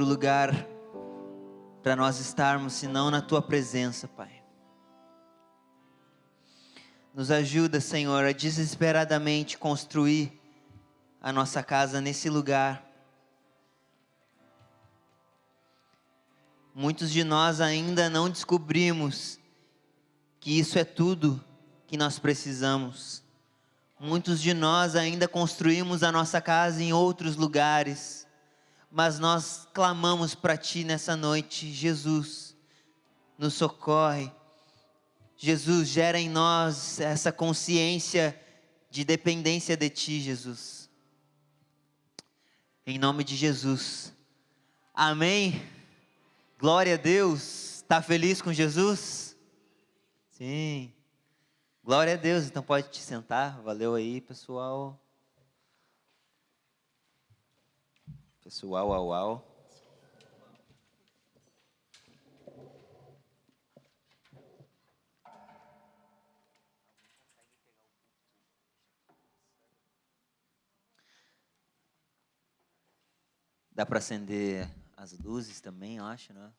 lugar para nós estarmos, senão na Tua presença, Pai. Nos ajuda, Senhor, a desesperadamente construir a nossa casa nesse lugar. Muitos de nós ainda não descobrimos que isso é tudo que nós precisamos. Muitos de nós ainda construímos a nossa casa em outros lugares, mas nós clamamos para Ti nessa noite. Jesus, nos socorre. Jesus, gera em nós essa consciência de dependência de Ti, Jesus. Em nome de Jesus. Amém. Glória a Deus. Está feliz com Jesus? Sim. Glória a Deus. Então pode te sentar. Valeu aí, pessoal. Pessoal. Dá para acender as luzes também, eu acho, né?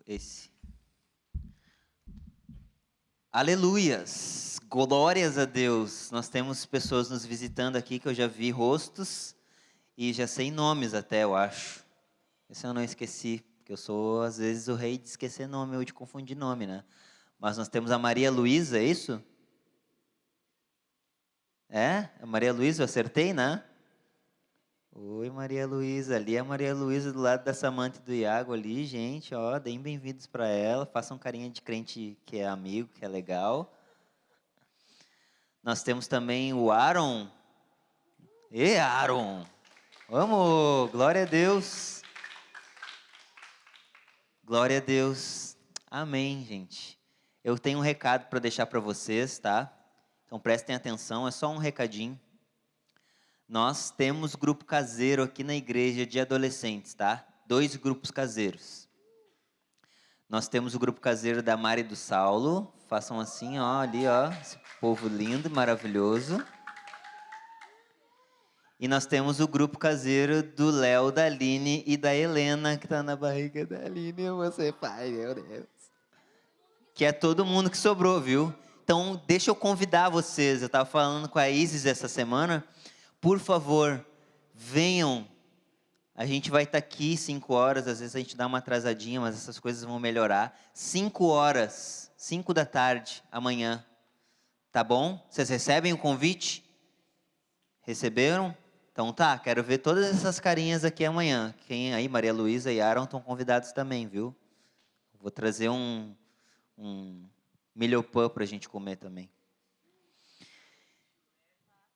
Esse. Aleluias, glórias a Deus. Nós temos pessoas nos visitando aqui que eu já vi rostos e já sei nomes até, eu acho. Esse eu não esqueci, porque eu sou às vezes o rei de esquecer nome ou de confundir nome, né? Mas nós temos a Maria Luísa, é isso? A Maria Luísa, eu acertei, né? Oi, Maria Luísa. Ali é a Maria Luísa do lado da Samanta e do Iago ali, gente, ó, deem bem-vindos para ela. Façam carinha de crente que é amigo, que é legal. Nós temos também o Aaron. Aaron! Vamos, glória a Deus. Glória a Deus. Amém, gente. Eu tenho um recado para deixar para vocês, tá? Então prestem atenção, é só um recadinho. Nós temos grupo caseiro aqui na igreja de adolescentes, tá? 2 grupos caseiros. Nós temos o grupo caseiro da Mari e do Saulo. Façam assim, ó, ali, ó, esse povo lindo, maravilhoso. E nós temos o grupo caseiro do Léo, da Aline e da Helena, que tá na barriga da Aline. Você, pai, meu Deus. Que é todo mundo que sobrou, viu? Então, deixa eu convidar vocês. Eu estava falando com a Isis essa semana. Por favor, venham. A gente vai estar aqui 5 horas. Às vezes a gente dá uma atrasadinha, mas essas coisas vão melhorar. 5 horas, 5 da tarde, amanhã. Tá bom? Vocês recebem o convite? Receberam? Então tá, quero ver todas essas carinhas aqui amanhã. Quem aí, Maria Luísa e Aaron, estão convidados também, viu? Vou trazer um milho-pão para a gente comer também.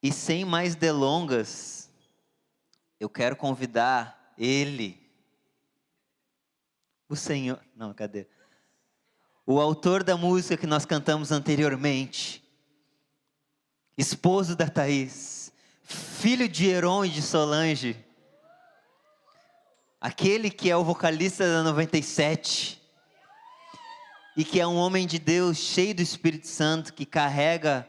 E sem mais delongas, eu quero convidar ele, o Senhor, não, cadê? O autor da música que nós cantamos anteriormente, esposo da Thaís, filho de Heron e de Solange, aquele que é o vocalista da 97, e que é um homem de Deus cheio do Espírito Santo, que carrega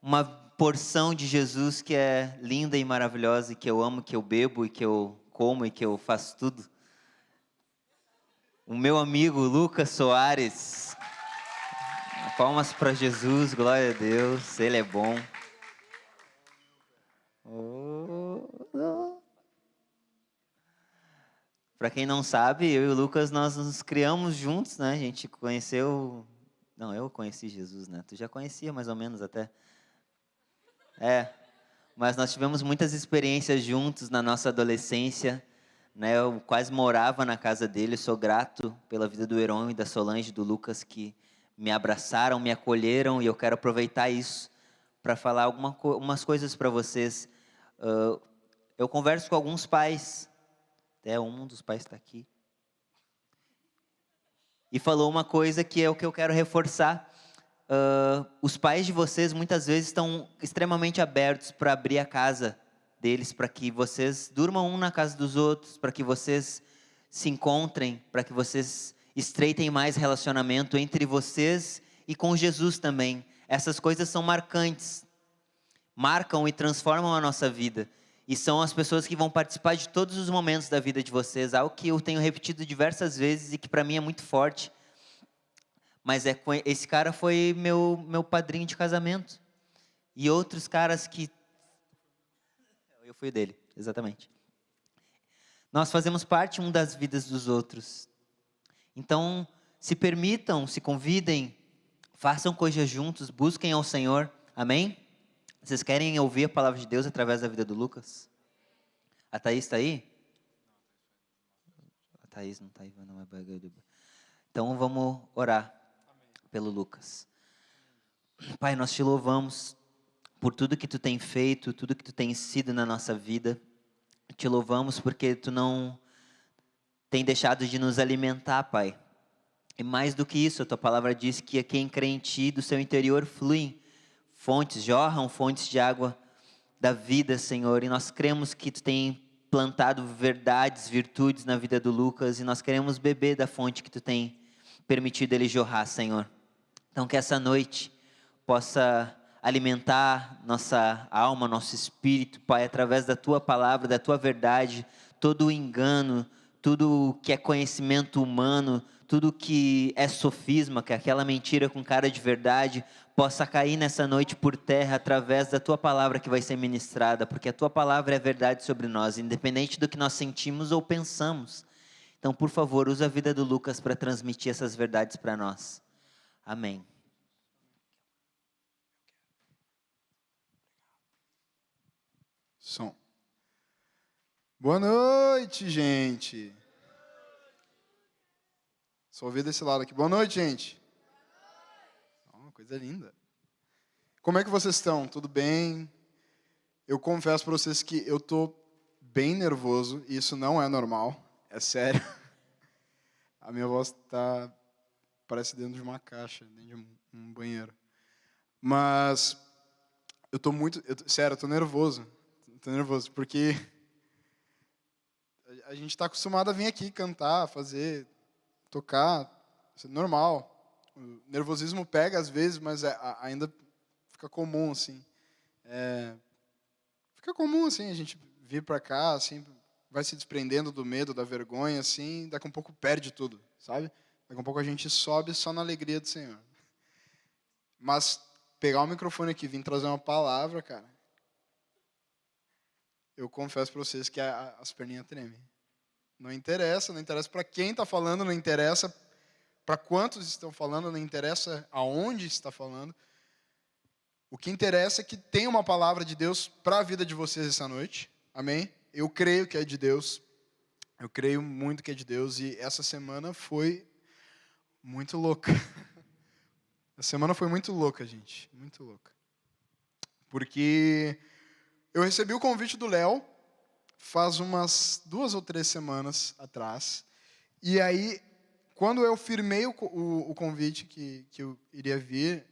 uma porção de Jesus que é linda e maravilhosa, e que eu amo, que eu bebo, e que eu como, e que eu faço tudo. O meu amigo Lucas Soares. Palmas para Jesus, glória a Deus, Ele é bom. Para quem não sabe, eu e o Lucas, nós nos criamos juntos, né? A gente conheceu... Não, eu conheci Jesus, né? Tu já conhecia mais ou menos até. Mas nós tivemos muitas experiências juntos na nossa adolescência, né? Eu quase morava na casa dele. Eu sou grato pela vida do Heron e da Solange, do Lucas, que me abraçaram, me acolheram, e eu quero aproveitar isso para falar algumas coisas para vocês. Eu converso com alguns pais, até um dos pais está aqui, e falou uma coisa que é o que eu quero reforçar. Os pais de vocês muitas vezes estão extremamente abertos para abrir a casa deles, para que vocês durmam um na casa dos outros, para que vocês se encontrem, para que vocês estreitem mais relacionamento entre vocês e com Jesus também. Essas coisas são marcantes. marcam e transformam a nossa vida. E são as pessoas que vão participar de todos os momentos da vida de vocês. Algo que eu tenho repetido diversas vezes e que para mim é muito forte. Mas esse cara foi meu padrinho de casamento. E outros caras que... Eu fui o dele, exatamente. Nós fazemos parte um das vidas dos outros. Então, se permitam, se convidem, façam coisas juntos, busquem ao Senhor. Amém? Vocês querem ouvir a palavra de Deus através da vida do Lucas? A Thaís está aí? A Thaís não está aí. Não é... Então, vamos orar pelo Lucas. Pai, nós te louvamos por tudo que tu tem feito, tudo que tu tem sido na nossa vida. Te louvamos porque tu não tem deixado de nos alimentar, Pai. E mais do que isso, a tua palavra diz que quem crê em ti, do seu interior fluem fontes, jorram fontes de água da vida, Senhor. E nós cremos que tu tem plantado verdades, virtudes na vida do Lucas. E nós queremos beber da fonte que tu tem permitido ele jorrar, Senhor. Então que essa noite possa alimentar nossa alma, nosso espírito, Pai, através da tua palavra, da tua verdade, todo o engano, tudo que é conhecimento humano, tudo que é sofisma, que é aquela mentira com cara de verdade, possa cair nessa noite por terra através da tua palavra que vai ser ministrada, porque a tua palavra é verdade sobre nós, independente do que nós sentimos ou pensamos. Então, por favor, usa a vida do Lucas para transmitir essas verdades para nós. Amém. Som. Boa noite, gente. Só ouvir desse lado aqui. Boa noite, gente. Oh, coisa linda. Como é que vocês estão? Tudo bem? Eu confesso para vocês que eu tô bem nervoso e isso não é normal. É sério. A minha voz parece dentro de uma caixa, dentro de um banheiro. Mas eu tô sério, eu tô nervoso. Tô nervoso porque a gente está acostumado a vir aqui cantar, tocar, isso é normal. O nervosismo pega às vezes, mas ainda fica comum assim. Fica comum assim a gente vir para cá, assim, vai se desprendendo do medo, da vergonha, assim, daqui a um pouco perde tudo, sabe? Daqui a pouco a gente sobe só na alegria do Senhor. Mas pegar o microfone aqui e vir trazer uma palavra, cara, eu confesso para vocês que as perninhas tremem. Não interessa para quem está falando, não interessa para quantos estão falando, não interessa aonde está falando. O que interessa é que tem uma palavra de Deus para a vida de vocês essa noite. Amém? Eu creio que é de Deus. Eu creio muito que é de Deus. E essa semana foi muito louca. A semana foi muito louca, gente. Muito louca. Porque eu recebi o convite do Léo faz umas 2 ou 3 semanas atrás. E aí, quando eu firmei o convite que eu iria vir,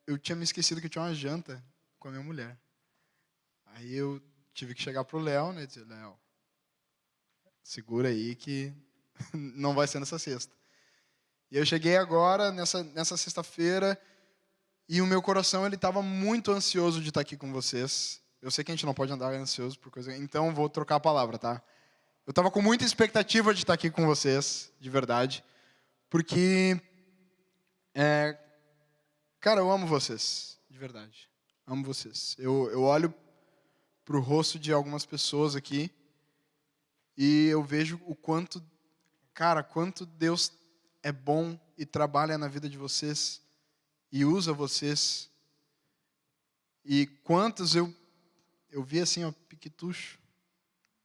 eu tinha me esquecido que eu tinha uma janta com a minha mulher. Aí eu tive que chegar pro Léo, né, e dizer, Léo, segura aí que não vai ser nessa sexta. E eu cheguei agora, nessa sexta-feira, e o meu coração ele estava muito ansioso de estar aqui com vocês. Eu sei que a gente não pode andar ansioso por coisa, então vou trocar a palavra, tá? Eu estava com muita expectativa de estar aqui com vocês, de verdade, porque, cara, eu amo vocês, de verdade. Amo vocês. Eu olho pro rosto de algumas pessoas aqui e eu vejo o quanto Deus é bom e trabalha na vida de vocês e usa vocês. E quantos eu vi assim, ó, piquitucho.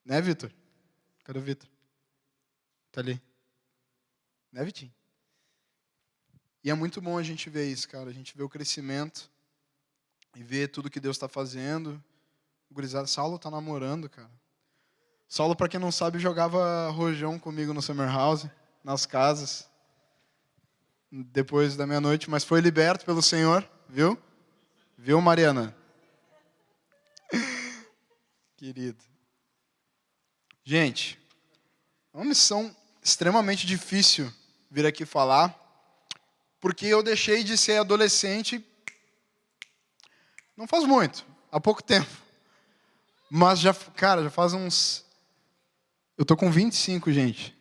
Né, Vitor? Cadê o Vitor? Tá ali. Né, Vitinho? E é muito bom a gente ver isso, cara. A gente vê o crescimento e ver tudo que Deus está fazendo. O gurizada, Saulo tá namorando, cara. Saulo, para quem não sabe, jogava rojão comigo no Summer House, nas casas, depois da meia-noite, mas foi liberto pelo Senhor, viu? Viu, Mariana? Querido. Gente, é uma missão extremamente difícil vir aqui falar, porque eu deixei de ser adolescente Não faz muito, há pouco tempo. Mas já faz uns... Eu tô com 25, gente.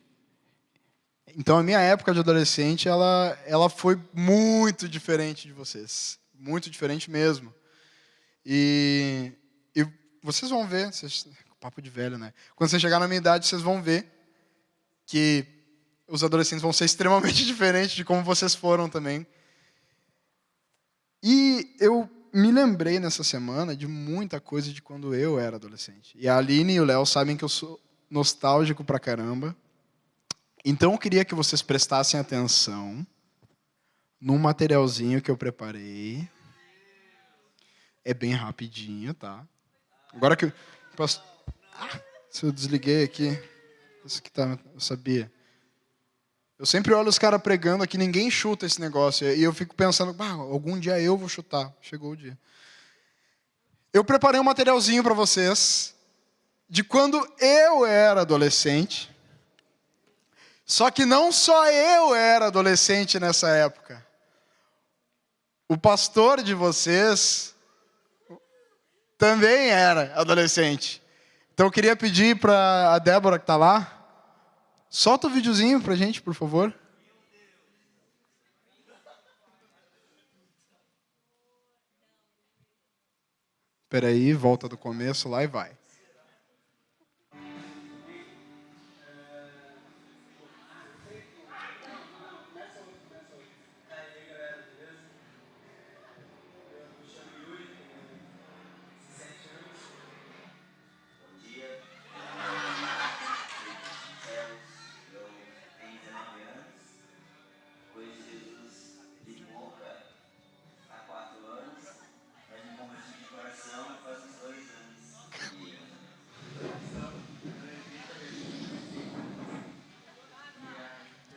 Então a minha época de adolescente, ela foi muito diferente de vocês. Muito diferente mesmo. E vocês vão ver, papo de velho, né? Quando você chegar na minha idade, vocês vão ver que os adolescentes vão ser extremamente diferentes de como vocês foram também. E eu me lembrei nessa semana de muita coisa de quando eu era adolescente. E a Aline e o Léo sabem que eu sou nostálgico pra caramba. Então eu queria que vocês prestassem atenção num materialzinho que eu preparei. É bem rapidinho, tá? Agora que eu posso... Se eu desliguei aqui, isso que tá, eu sabia. Eu sempre olho os caras pregando aqui, ninguém chuta esse negócio. E eu fico pensando, algum dia eu vou chutar. Chegou o dia. Eu preparei um materialzinho para vocês de quando eu era adolescente. Só que não só eu era adolescente nessa época. O pastor de vocês também era adolescente. Então eu queria pedir para a Débora que está lá, solta o videozinho para a gente, por favor. Espera aí, volta do começo lá e vai.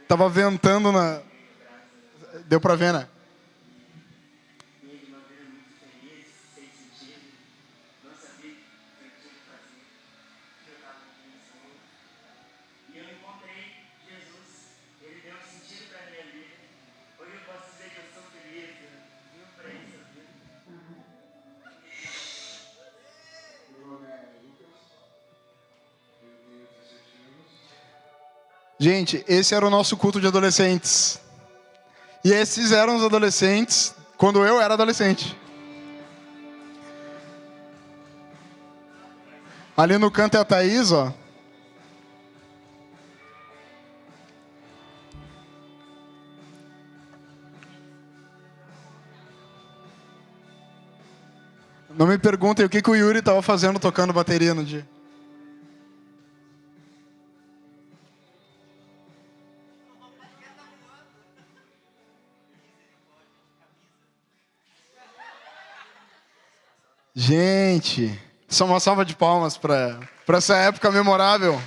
Tava ventando na... Deu pra ver, né? Gente, esse era o nosso culto de adolescentes. E esses eram os adolescentes quando eu era adolescente. Ali no canto é a Thaís, ó. Não me perguntem o que o Yuri estava fazendo tocando bateria no dia. Gente, só uma salva de palmas para essa época memorável.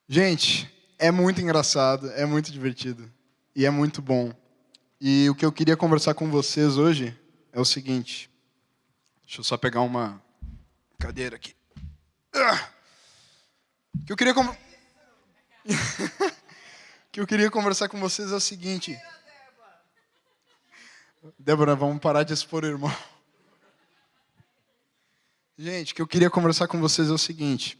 Gente, é muito engraçado, é muito divertido e é muito bom. E o que eu queria conversar com vocês hoje é o seguinte. Deixa eu só pegar uma cadeira aqui. O que eu queria que eu queria conversar com vocês é o seguinte. Débora, vamos parar de expor o irmão. Gente, o que eu queria conversar com vocês é o seguinte.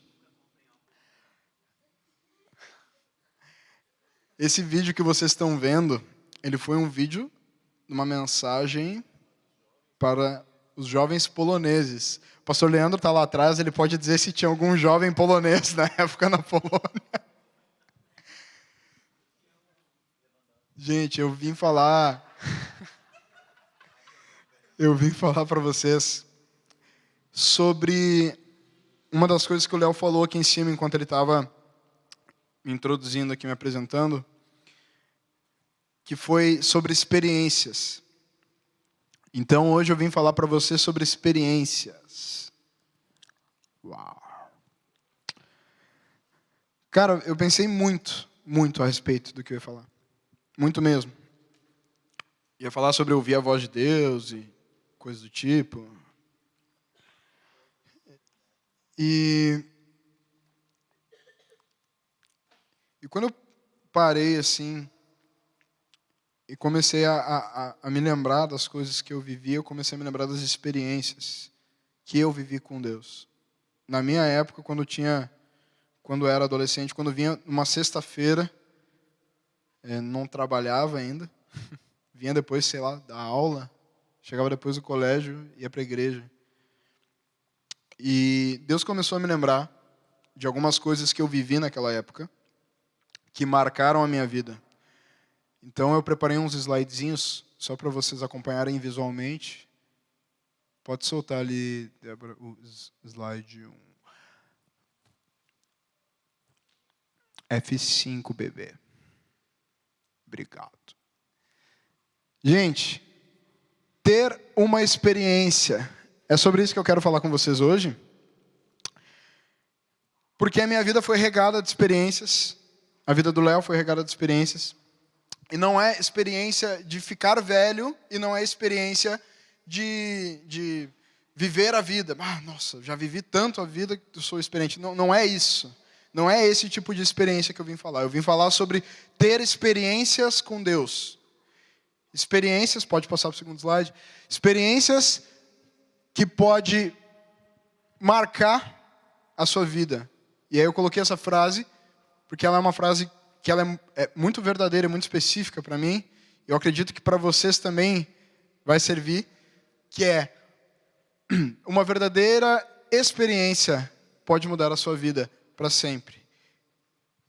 Esse vídeo que vocês estão vendo, ele foi um vídeo, uma mensagem para os jovens poloneses. O pastor Leandro está lá atrás, ele pode dizer se tinha algum jovem polonês na época na Polônia. Gente, eu vim falar para vocês sobre uma das coisas que o Léo falou aqui em cima enquanto ele estava me introduzindo aqui, me apresentando, que foi sobre experiências. Então, hoje eu vim falar para você sobre experiências. Uau! Cara, eu pensei muito a respeito do que eu ia falar. Muito mesmo. Ia falar sobre ouvir a voz de Deus e coisas do tipo. E quando eu parei assim e comecei a me lembrar das coisas que eu vivi, eu comecei a me lembrar das experiências que eu vivi com Deus. Na minha época, quando eu era adolescente, quando vinha uma sexta-feira, não trabalhava ainda, vinha depois, sei lá, da aula, chegava depois do colégio, ia para a igreja. E Deus começou a me lembrar de algumas coisas que eu vivi naquela época, que marcaram a minha vida. Então eu preparei uns slidezinhos, só para vocês acompanharem visualmente. Pode soltar ali, Débora, o slide 1. F5, bebê. Obrigado. Gente, ter uma experiência. É sobre isso que eu quero falar com vocês hoje. Porque a minha vida foi regada de experiências. A vida do Léo foi regada de experiências. E não é experiência de ficar velho e não é experiência de viver a vida. Nossa, já vivi tanto a vida que eu sou experiente. Não é isso. Não é esse tipo de experiência que eu vim falar. Eu vim falar sobre ter experiências com Deus. Experiências, pode passar para o segundo slide. Experiências que pode marcar a sua vida. E aí eu coloquei essa frase, porque ela é uma frase que ela é muito verdadeira, muito específica para mim. Eu acredito que para vocês também vai servir, que é uma verdadeira experiência pode mudar a sua vida para sempre.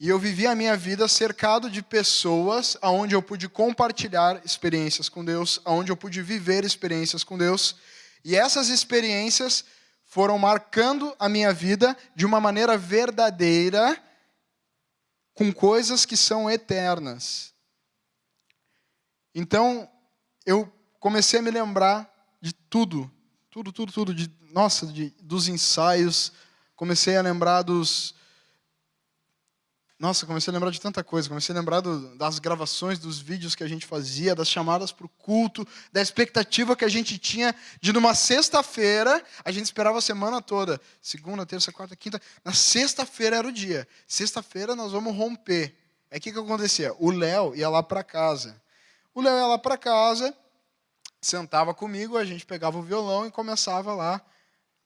E eu vivi a minha vida cercado de pessoas onde eu pude compartilhar experiências com Deus, onde eu pude viver experiências com Deus. E essas experiências foram marcando a minha vida de uma maneira verdadeira, com coisas que são eternas. Então, eu comecei a me lembrar de tudo, dos ensaios. Comecei a lembrar comecei a lembrar de tanta coisa. Comecei a lembrar das gravações, dos vídeos que a gente fazia, das chamadas para o culto, da expectativa que a gente tinha de numa sexta-feira, a gente esperava a semana toda. Segunda, terça, quarta, quinta. Na sexta-feira era o dia. Sexta-feira nós vamos romper. Aí o que acontecia? O Léo ia lá para casa. Sentava comigo, a gente pegava o violão e começava lá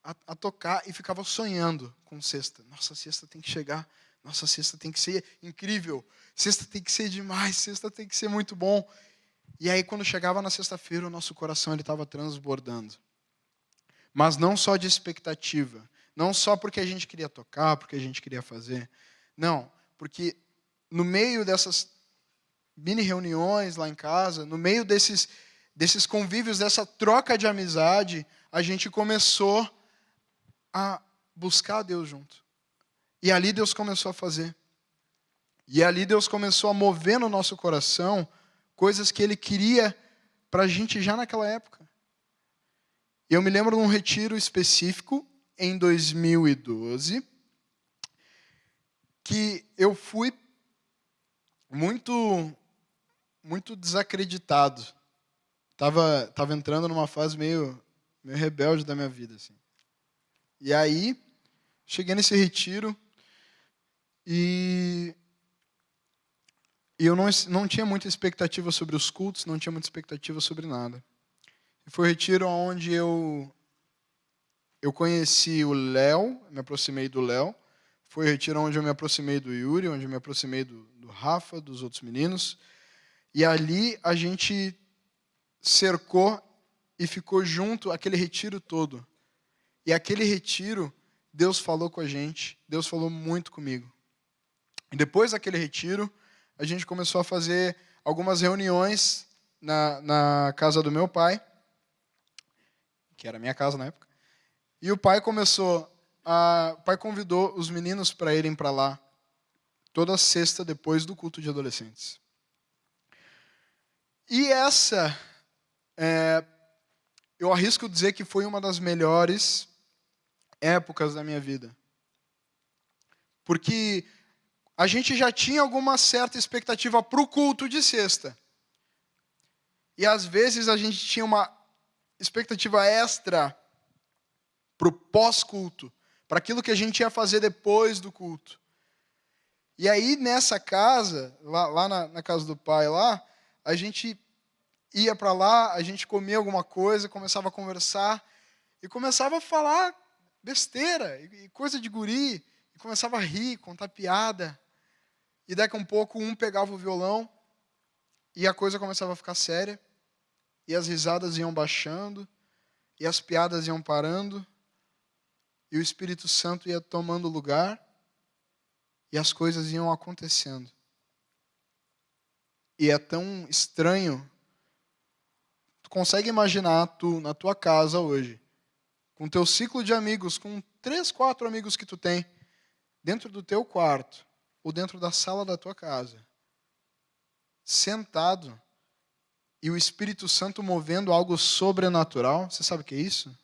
a tocar e ficava sonhando com sexta. Nossa, sexta tem que chegar. Nossa, sexta tem que ser incrível. Sexta tem que ser demais. Sexta tem que ser muito bom. E aí, quando chegava na sexta-feira, o nosso coração estava transbordando. Mas não só de expectativa. Não só porque a gente queria tocar, porque a gente queria fazer. Não, porque no meio dessas mini reuniões lá em casa, no meio desses convívios, dessa troca de amizade, a gente começou a buscar Deus junto. E ali Deus começou a fazer. E ali Deus começou a mover no nosso coração coisas que Ele queria para a gente já naquela época. Eu me lembro de um retiro específico, em 2012, que eu fui muito desacreditado. Tava entrando numa fase meio rebelde da minha vida, assim. E aí, cheguei nesse retiro e eu não tinha muita expectativa sobre os cultos, não tinha muita expectativa sobre nada. E foi o retiro onde eu conheci o Léo, me aproximei do Léo. Foi o retiro onde eu me aproximei do Yuri, onde eu me aproximei do Rafa, dos outros meninos. E ali a gente cercou e ficou junto aquele retiro todo. E aquele retiro, Deus falou com a gente, Deus falou muito comigo. E depois daquele retiro, a gente começou a fazer algumas reuniões na casa do meu pai, que era a minha casa na época. E o pai convidou os meninos para irem para lá toda sexta depois do culto de adolescentes. E essa, eu arrisco dizer que foi uma das melhores épocas da minha vida. Porque a gente já tinha alguma certa expectativa para o culto de sexta. E às vezes a gente tinha uma expectativa extra para o pós-culto, para aquilo que a gente ia fazer depois do culto. E aí nessa casa, lá na casa do pai, a gente ia para lá, a gente comia alguma coisa, começava a conversar e começava a falar besteira e coisa de guri, e começava a rir, contar piada. E daqui a um pouco um pegava o violão e a coisa começava a ficar séria, e as risadas iam baixando, e as piadas iam parando, e o Espírito Santo ia tomando lugar, e as coisas iam acontecendo. E é tão estranho. Tu consegue imaginar tu na tua casa hoje, com teu ciclo de amigos, com 3, 4 amigos que tu tem, dentro do teu quarto, ou dentro da sala da tua casa, sentado, e o Espírito Santo movendo algo sobrenatural? Você sabe o que é isso?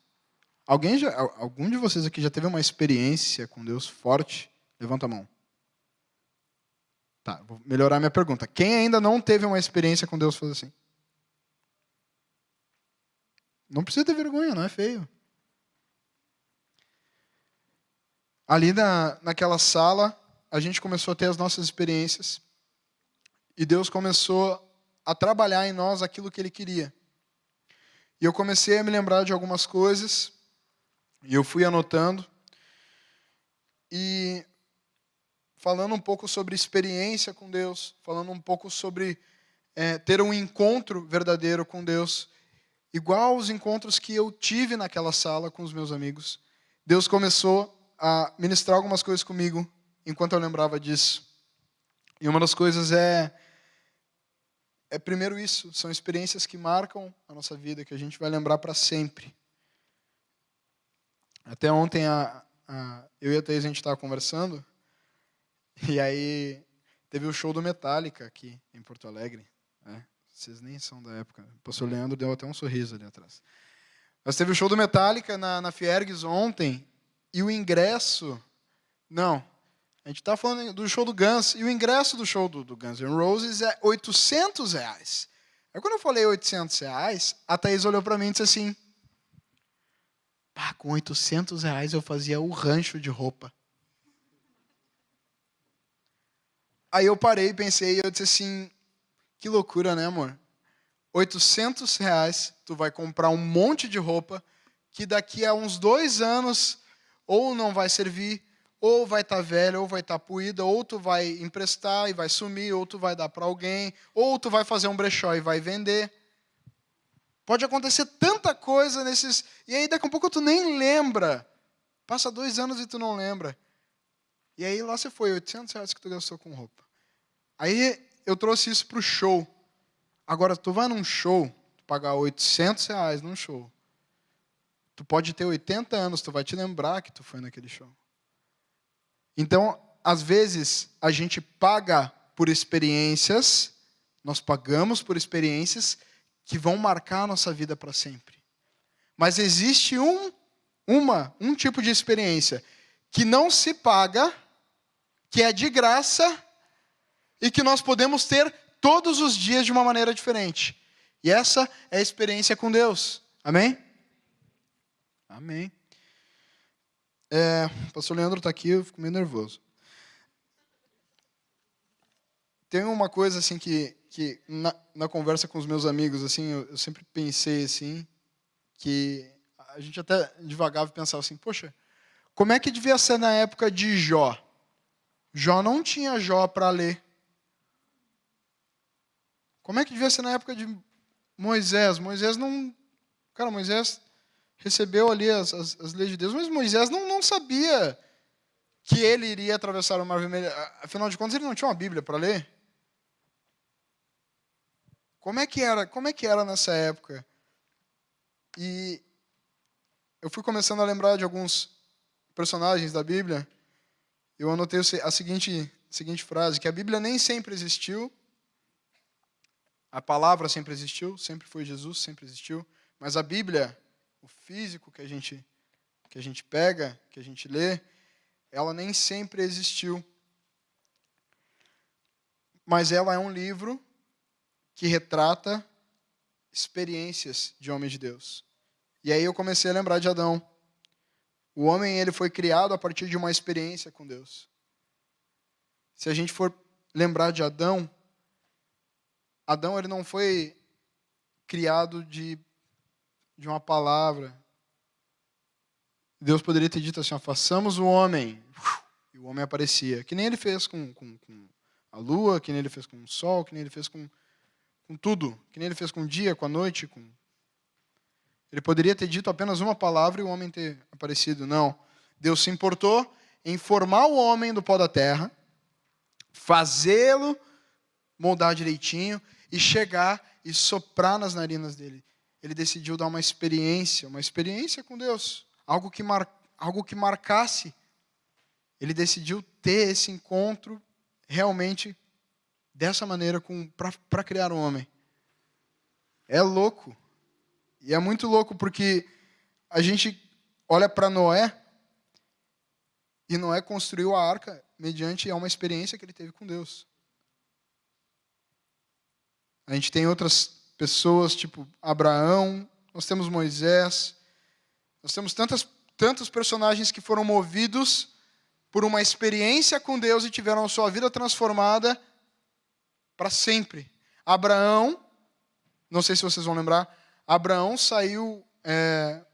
Algum de vocês aqui já teve uma experiência com Deus forte? Levanta a mão. Tá, vou melhorar minha pergunta. Quem ainda não teve uma experiência com Deus, faz assim? Não precisa ter vergonha, não é feio. Ali naquela sala, a gente começou a ter as nossas experiências. E Deus começou a trabalhar em nós aquilo que Ele queria. E eu comecei a me lembrar de algumas coisas. E eu fui anotando. E falando um pouco sobre experiência com Deus. Falando um pouco sobre ter um encontro verdadeiro com Deus. Igual os encontros que eu tive naquela sala com os meus amigos. Deus começou a ministrar algumas coisas comigo enquanto eu lembrava disso. E uma das coisas é primeiro isso, são experiências que marcam a nossa vida, que a gente vai lembrar para sempre. Até ontem eu e a Thaís, a gente estava conversando, e aí teve o show do Metallica aqui em Porto Alegre. Né? Vocês nem são da época. O pastor Leandro deu até um sorriso ali atrás. Mas teve o show do Metallica na Fiergues ontem, e o ingresso... Não, a gente está falando do show do Guns, e o ingresso do show do Guns N' Roses é R$800. Aí quando eu falei R$800, a Thaís olhou para mim e disse assim, pá, com R$800 eu fazia o rancho de roupa. Aí eu parei, pensei, e eu disse assim, que loucura, né, amor? R$800, tu vai comprar um monte de roupa, que daqui a uns 2 anos, ou não vai servir, ou vai estar velha, ou vai estar puída, ou tu vai emprestar e vai sumir, ou tu vai dar para alguém, ou tu vai fazer um brechó e vai vender. Pode acontecer tanta coisa nesses... E aí daqui a pouco tu nem lembra. Passa 2 anos e tu não lembra. E aí lá você foi, R$800 que tu gastou com roupa. Aí eu trouxe isso para o show. Agora, tu vai num show, tu pagar R$800 num show. Tu pode ter 80 anos, tu vai te lembrar que tu foi naquele show. Então, às vezes, a gente paga por experiências, nós pagamos por experiências que vão marcar a nossa vida para sempre. Mas existe um tipo de experiência que não se paga, que é de graça e que nós podemos ter todos os dias de uma maneira diferente. E essa é a experiência com Deus. Amém? Amém. O pastor Leandro está aqui, eu fico meio nervoso. Tem uma coisa assim que na conversa com os meus amigos, assim, eu sempre pensei assim, que a gente até devagava e pensava assim, poxa, como é que devia ser na época de Jó? Jó não tinha Jó para ler. Como é que devia ser na época de Moisés? Moisés não... Cara, Moisés recebeu ali as leis de Deus, mas Moisés não sabia que ele iria atravessar o Mar Vermelho. Afinal de contas, ele não tinha uma Bíblia para ler. Como é que era nessa época? E eu fui começando a lembrar de alguns personagens da Bíblia. Eu anotei a seguinte frase, que a Bíblia nem sempre existiu, a palavra sempre existiu, sempre foi Jesus, sempre existiu, mas a Bíblia, o físico que a gente pega, que a gente lê, ela nem sempre existiu. Mas ela é um livro que retrata experiências de homens de Deus. E aí eu comecei a lembrar de Adão. O homem, ele foi criado a partir de uma experiência com Deus. Se a gente for lembrar de Adão, ele não foi criado de uma palavra. Deus poderia ter dito assim, ó, façamos o homem. E o homem aparecia. Que nem ele fez com a lua, que nem ele fez com o sol, que nem ele fez com tudo. Que nem ele fez com o dia, com a noite. Ele poderia ter dito apenas uma palavra e o homem ter aparecido. Não. Deus se importou em formar o homem do pó da terra, fazê-lo moldar direitinho e chegar e soprar nas narinas dele. Ele decidiu dar uma experiência com Deus, algo que marcasse. Ele decidiu ter esse encontro realmente dessa maneira para criar um homem. É louco. E é muito louco porque a gente olha para Noé e Noé construiu a arca mediante uma experiência que ele teve com Deus. A gente tem outras pessoas, tipo Abraão, nós temos Moisés, nós temos tantos personagens que foram movidos por uma experiência com Deus e tiveram a sua vida transformada para sempre. Abraão, não sei se vocês vão lembrar, Abraão saiu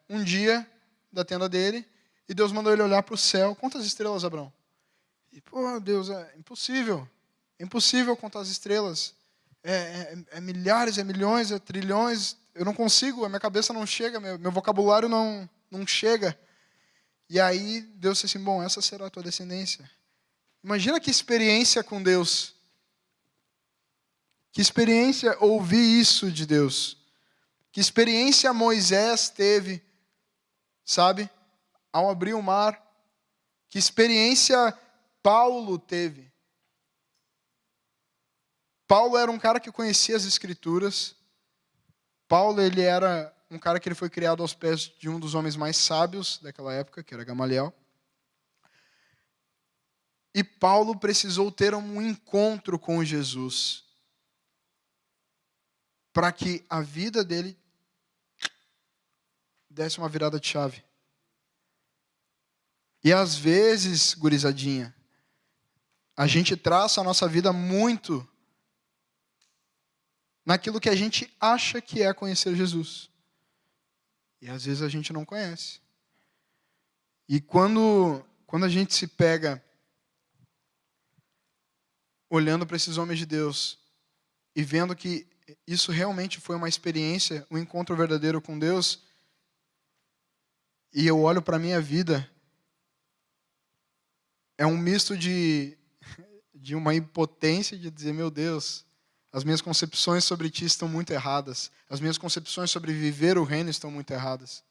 um dia da tenda dele e Deus mandou ele olhar para o céu. Quantas estrelas, Abraão? E, pô, Deus, é impossível contar as estrelas. É milhares, é milhões, é trilhões. Eu não consigo, a minha cabeça não chega, meu vocabulário não chega. E aí Deus disse assim, bom, essa será a tua descendência. Imagina que experiência com Deus. Que experiência ouvir isso de Deus. Que experiência Moisés teve, sabe? Ao abrir o mar. Que experiência Paulo teve. Paulo era um cara que conhecia as Escrituras. Paulo, ele era um cara que ele foi criado aos pés de um dos homens mais sábios daquela época, que era Gamaliel. E Paulo precisou ter um encontro com Jesus para que a vida dele desse uma virada de chave. E às vezes, gurizadinha, a gente traça a nossa vida muito naquilo que a gente acha que é conhecer Jesus. E às vezes a gente não conhece. E quando a gente se pega olhando para esses homens de Deus e vendo que isso realmente foi uma experiência, um encontro verdadeiro com Deus, e eu olho para a minha vida, é um misto de uma impotência de dizer, meu Deus, as minhas concepções sobre ti estão muito erradas. As minhas concepções sobre viver o reino estão muito erradas.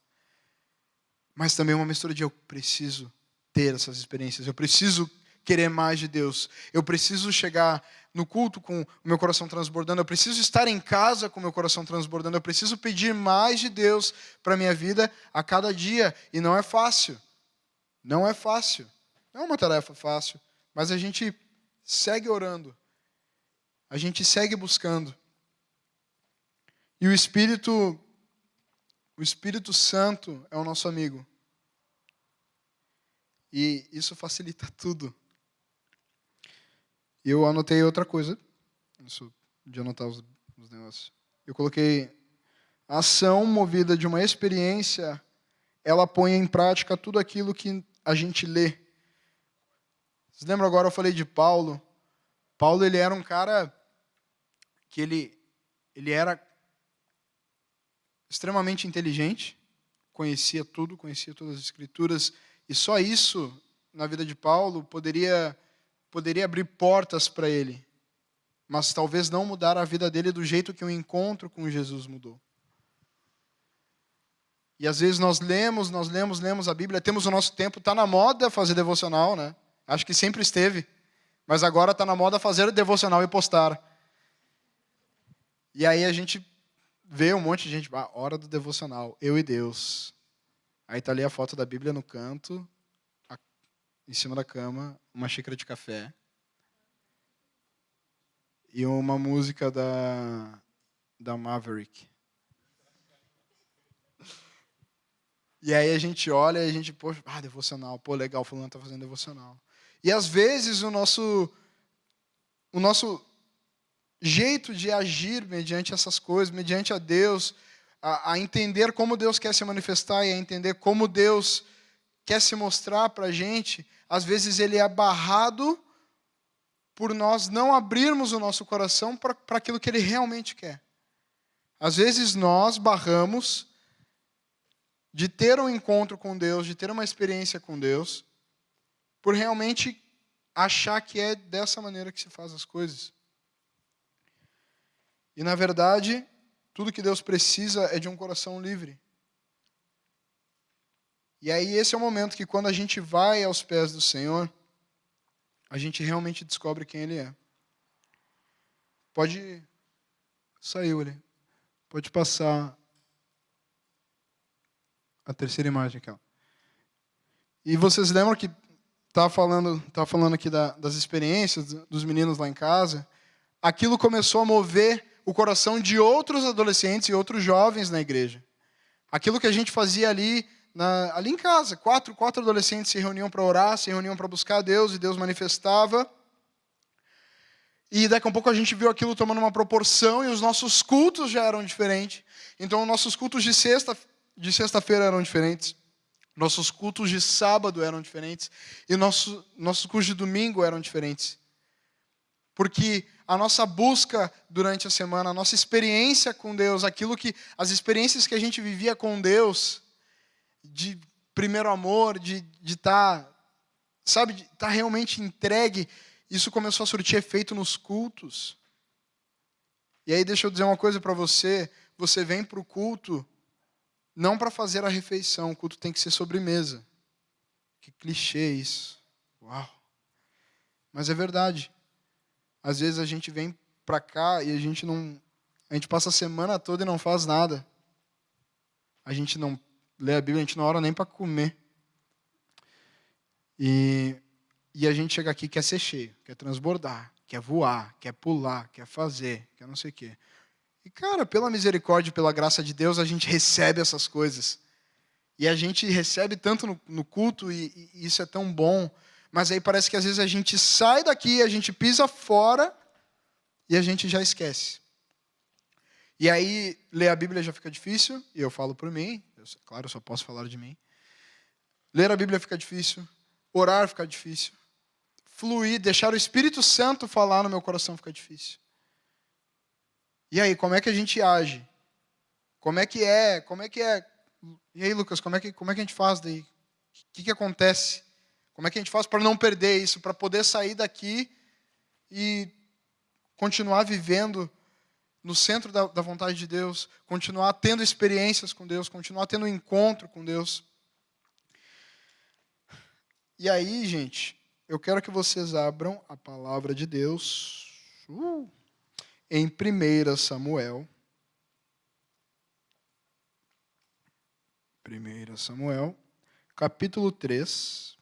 Mas também uma mistura de eu preciso ter essas experiências. Eu preciso querer mais de Deus. Eu preciso chegar no culto com o meu coração transbordando. Eu preciso estar em casa com o meu coração transbordando. Eu preciso pedir mais de Deus para a minha vida a cada dia. E não é fácil. Não é fácil. Não é uma tarefa fácil. Mas a gente segue orando. A gente segue buscando. E o Espírito Santo é o nosso amigo. E isso facilita tudo. Eu anotei outra coisa. Isso de anotar os negócios. Eu coloquei a ação movida de uma experiência, ela põe em prática tudo aquilo que a gente lê. Vocês lembram agora eu falei de Paulo? Paulo, ele era um cara que ele era extremamente inteligente, conhecia tudo, conhecia todas as Escrituras, e só isso, na vida de Paulo, poderia abrir portas para ele, mas talvez não mudar a vida dele do jeito que o encontro com Jesus mudou. E às vezes nós lemos a Bíblia, temos o nosso tempo, está na moda fazer devocional, né? Acho que sempre esteve, mas agora está na moda fazer devocional e postar. E aí a gente vê um monte de gente, hora do devocional, eu e Deus. Aí está ali a foto da Bíblia no canto, em cima da cama, uma xícara de café. E uma música da Maverick. E aí a gente olha e a gente, poxa, devocional, pô, legal, fulano está fazendo devocional. E às vezes o nosso jeito de agir mediante essas coisas, mediante a Deus, a entender como Deus quer se manifestar e a entender como Deus quer se mostrar para a gente, às vezes ele é barrado por nós não abrirmos o nosso coração para aquilo que ele realmente quer. Às vezes nós barramos de ter um encontro com Deus, de ter uma experiência com Deus, por realmente achar que é dessa maneira que se faz as coisas. E, na verdade, tudo que Deus precisa é de um coração livre. E aí esse é o momento que, quando a gente vai aos pés do Senhor, a gente realmente descobre quem Ele é. Pode sair, William. Pode passar a terceira imagem aqui. Ó. E vocês lembram que estava falando aqui das experiências dos meninos lá em casa? Aquilo começou a mover o coração de outros adolescentes e outros jovens na igreja. Aquilo que a gente fazia ali em casa. Quatro adolescentes se reuniam para orar, se reuniam para buscar a Deus, e Deus manifestava. E daqui a um pouco a gente viu aquilo tomando uma proporção, e os nossos cultos já eram diferentes. Então, nossos cultos de sexta-feira eram diferentes. Nossos cultos de sábado eram diferentes. E nossos cultos de domingo eram diferentes. Porque a nossa busca durante a semana, a nossa experiência com Deus, as experiências que a gente vivia com Deus, de primeiro amor, de estar realmente entregue, isso começou a surtir efeito nos cultos. E aí deixa eu dizer uma coisa para você, você vem para o culto não para fazer a refeição, o culto tem que ser sobremesa. Que clichê isso. Uau! Mas é verdade. Às vezes a gente vem para cá e a gente passa a semana toda e não faz nada. A gente não lê a Bíblia, a gente não ora nem para comer. E a gente chega aqui e quer ser cheio, quer transbordar, quer voar, quer pular, quer fazer, quer não sei o quê. E, cara, pela misericórdia e pela graça de Deus, a gente recebe essas coisas. E a gente recebe tanto no culto, e isso é tão bom. Mas aí parece que às vezes a gente sai daqui, a gente pisa fora e a gente já esquece. E aí ler a Bíblia já fica difícil, e eu falo por mim, claro, eu só posso falar de mim. Ler a Bíblia fica difícil, orar fica difícil, fluir, deixar o Espírito Santo falar no meu coração fica difícil. E aí, como é que a gente age? Como é que é? E aí, Lucas, como é que a gente faz daí? O que acontece? Como é que a gente faz para não perder isso, para poder sair daqui e continuar vivendo no centro da vontade de Deus, continuar tendo experiências com Deus, continuar tendo um encontro com Deus? E aí, gente, eu quero que vocês abram a palavra de Deus em 1 Samuel. 1 Samuel, capítulo 3.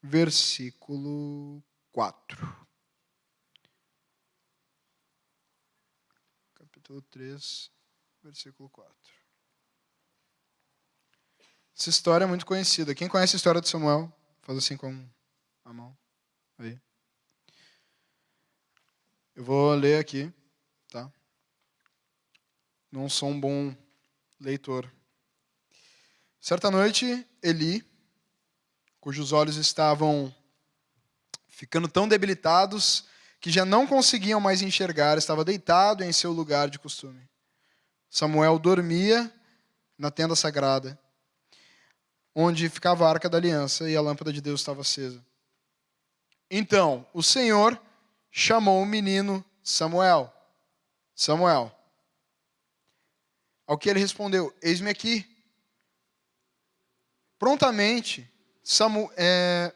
Versículo 4. Capítulo 3, versículo 4. Essa história é muito conhecida. Quem conhece a história de Samuel? Faz assim com a mão. Aí. Eu vou ler aqui, tá? Não sou um bom leitor. Certa noite, Eli, cujos olhos estavam ficando tão debilitados que já não conseguiam mais enxergar, estava deitado em seu lugar de costume. Samuel dormia na tenda sagrada, onde ficava a arca da aliança, e a lâmpada de Deus estava acesa. Então, o Senhor chamou o menino Samuel. Samuel. Ao que ele respondeu: eis-me aqui. Prontamente,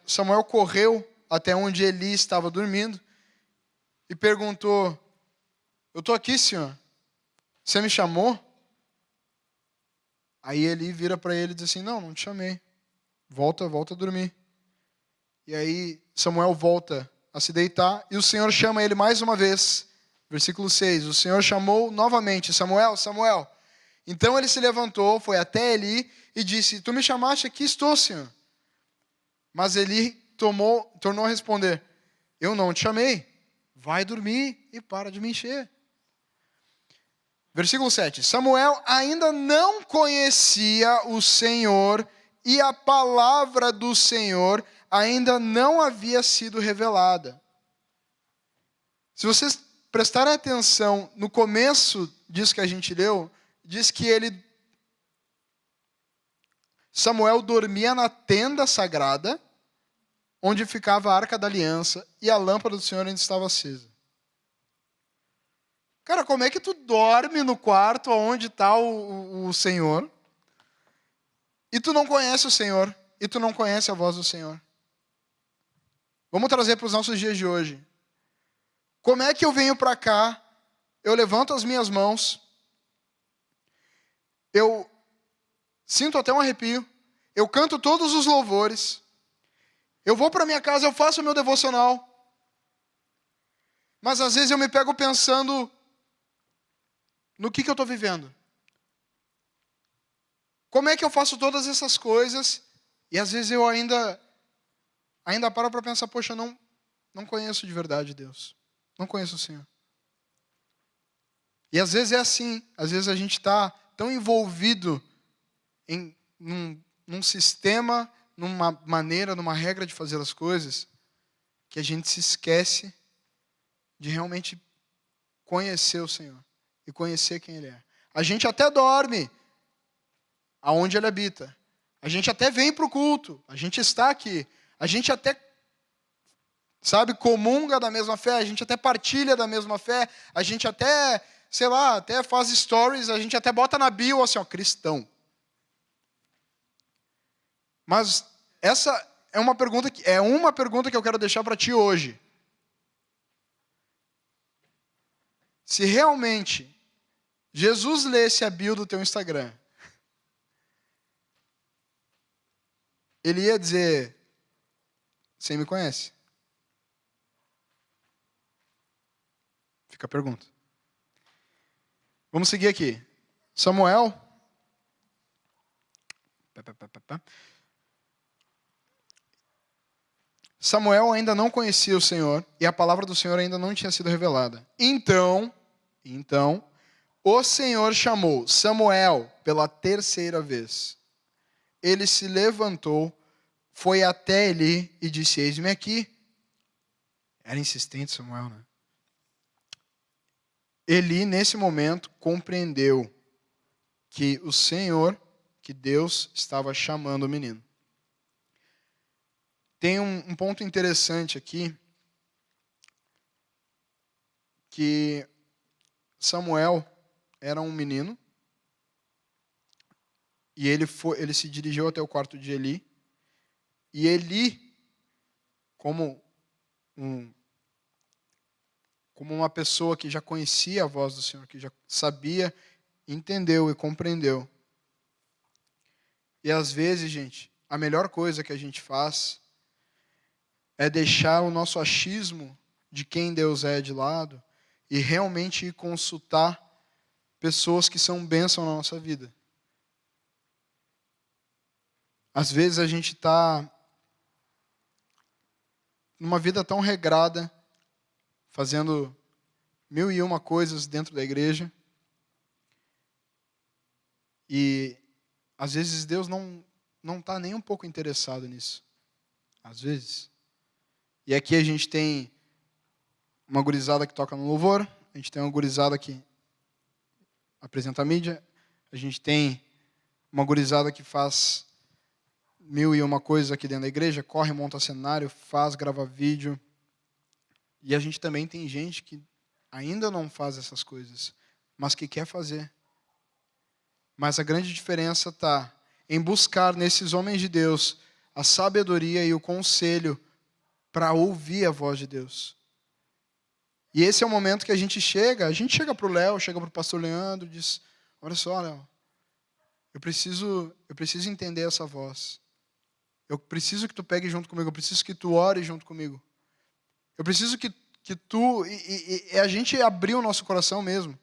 Samuel correu até onde Eli estava dormindo e perguntou: eu estou aqui, senhor. Você me chamou? Aí Eli vira para ele e diz assim: não te chamei. Volta a dormir. E aí Samuel volta a se deitar e o Senhor chama ele mais uma vez. Versículo 6. O Senhor chamou novamente: Samuel, Samuel. Então ele se levantou, foi até Eli e disse: tu me chamaste, aqui estou, senhor. Mas Eli tornou a responder: eu não te chamei. Vai dormir e para de me encher. Versículo 7. Samuel ainda não conhecia o Senhor e a palavra do Senhor ainda não havia sido revelada. Se vocês prestarem atenção, no começo disso que a gente leu, diz que Samuel dormia na tenda sagrada, onde ficava a arca da aliança, e a lâmpada do Senhor ainda estava acesa. Cara, como é que tu dorme no quarto onde está o Senhor, e tu não conhece o Senhor, e tu não conhece a voz do Senhor? Vamos trazer para os nossos dias de hoje. Como é que eu venho para cá, eu levanto as minhas mãos, eu sinto até um arrepio, eu canto todos os louvores, eu vou para minha casa, eu faço o meu devocional, mas às vezes eu me pego pensando no que eu estou vivendo. Como é que eu faço todas essas coisas e às vezes eu ainda paro para pensar, poxa, não conheço de verdade Deus, não conheço o Senhor. E às vezes é assim, às vezes a gente está tão envolvido num sistema, numa maneira, numa regra de fazer as coisas, que a gente se esquece de realmente conhecer o Senhor e conhecer quem Ele é. A gente até dorme aonde Ele habita. A gente até vem para o culto. A gente está aqui. A gente até, comunga da mesma fé. A gente até partilha da mesma fé. A gente até, até faz stories. A gente até bota na bio assim, cristão. Mas essa é uma pergunta que eu quero deixar para ti hoje. Se realmente Jesus lesse a bio do teu Instagram, ele ia dizer, você me conhece? Fica a pergunta. Vamos seguir aqui. Samuel. Samuel ainda não conhecia o Senhor e a palavra do Senhor ainda não tinha sido revelada. Então, o Senhor chamou Samuel pela terceira vez. Ele se levantou, foi até Eli e disse, eis-me aqui. Era insistente Samuel, né? Eli, nesse momento, compreendeu que o Senhor, que Deus, estava chamando o menino. Tem um ponto interessante aqui, que Samuel era um menino, e ele se dirigiu até o quarto de Eli, e Eli, como uma pessoa que já conhecia a voz do Senhor, que já sabia, entendeu e compreendeu. E às vezes, gente, a melhor coisa que a gente faz é deixar o nosso achismo de quem Deus é de lado e realmente ir consultar pessoas que são bênção na nossa vida. Às vezes a gente está numa vida tão regrada, fazendo 1001 coisas dentro da igreja, e às vezes Deus não está nem um pouco interessado nisso. Às vezes. E aqui a gente tem uma gurizada que toca no louvor, a gente tem uma gurizada que apresenta a mídia, a gente tem uma gurizada que faz 1001 coisas aqui dentro da igreja, corre, monta cenário, grava vídeo. E a gente também tem gente que ainda não faz essas coisas, mas que quer fazer. Mas a grande diferença está em buscar nesses homens de Deus a sabedoria e o conselho para ouvir a voz de Deus. E esse é o momento que a gente chega para o Léo, chega para o pastor Leandro e diz, olha só, Léo, eu preciso entender essa voz. Eu preciso que tu pegue junto comigo, eu preciso que tu ore junto comigo. Eu preciso que tu... E a gente abrir o nosso coração mesmo.